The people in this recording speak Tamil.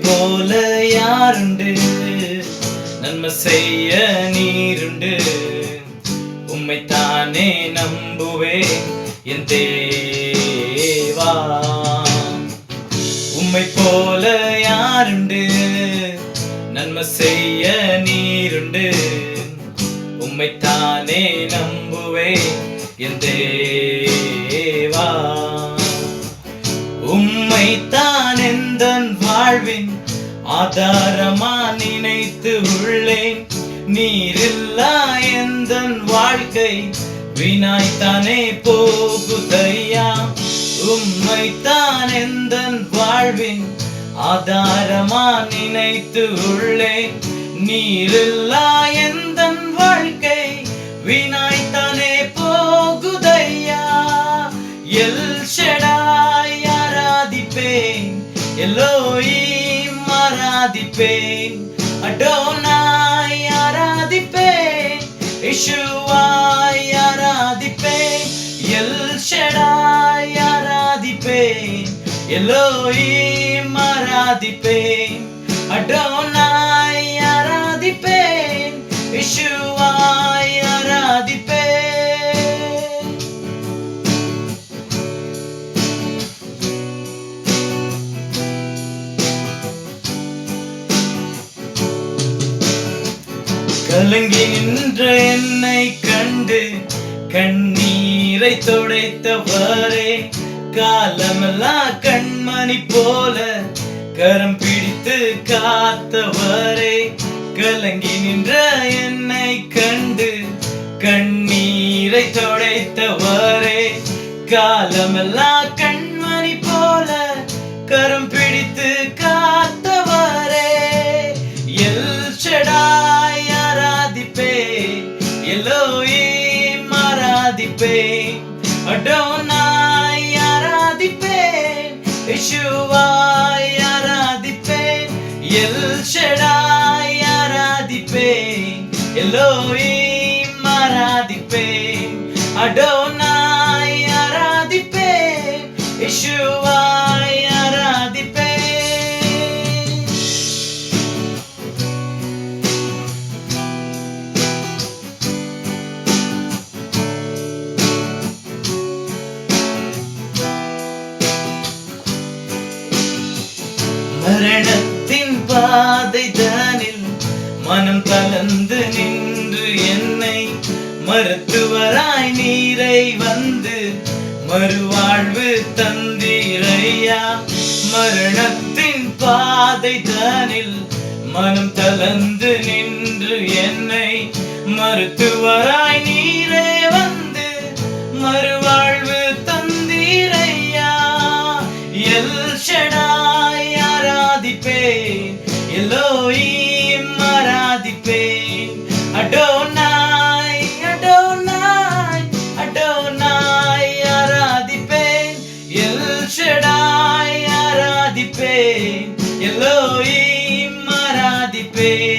போல யாருண்டு, நன்மை செய்ய நீருண்டு. உம்மைத்தானே நம்புவேன் என் தேவா. உம்மை போல யாருண்டு, நன்மை செய்ய நீருண்டு. உம்மைத்தானே நம்புவேன் என் தேவா. உம்மைத்தான் எந்தன் வாழ்வின் ஆதாரமா நினைத்து உள்ளேன். நீரில்லா எந்தன் வாழ்க்கை வீணாய்த்தானே போகுதையா. உம்மைத்தான் எந்தன் வாழ்வின் ஆதாரமா நினைத்து உள்ளேன். நீரில்லா எந்தன் வாழ்க்கை வீணாய்த்தானே போகுதையா. எல் ஷடாய் ஆராதிப்பேன், எலோஹிம் ஆராதிப்பேன், அடோனாய் ஆராதிப்பேன், யெஷுவாய் ஆராதிப்பேன். எல் ஷடாய் ஆராதிப்பேன், எலோஹிம் ஆராதிப்பேன், அடோனாய் ஆராதிப்பேன், யெஷுவாய் ஆராதிப்பேன். கலங்கி நின்ற என்னை கண்டு கண்ணீரை துடைத்தவரே. காலமெல்லாம் கண்மணி போல கரம் பிடித்து காத்தவரே. கலங்கி நின்ற என்னை கண்டு கண்ணீரை துடைத்தவரே. காலமெல்லாம் கண்மணி போல கரம் பிடித்து காத்தவரே. எல் ஷடாய் ஆராதிப்பேன், எலோஹிம் ஆராதிப்பேன், அடோனாய் ஆராதிப்பேன், யெஷுவாய் ஆராதிப்பேன். எல் ஷடாய் ஆராதிப்பேன், எலோஹிம் ஆராதிப்பேன், அடோனாய் ஆராதிப்பேன், யெஷுவாய் ஆராதிப்பேன். மரணத்தின் பாதை தானில் மனம் கலந்து நின்று என்னை மருத்துவராய் நீரை வந்து மறுவாழ்வு தந்தீரையா. மரணத்தின் பாதை தானில் மனம் கலந்து நின்று என்னை மருத்துவராய் நீரை வந்து மறுவாழ்வு தந்தீரையா. எல் ஷடாய் ஆராதிப்பேன், எலோஹிம் ஆராதிப்பேன், அடோனாய் அடோனாய் அடோனாய் ஆராதிப்பேன். எல் ஷடாய் ஆராதிப்பேன், எலோஹிம் ஆராதிப்பேன்,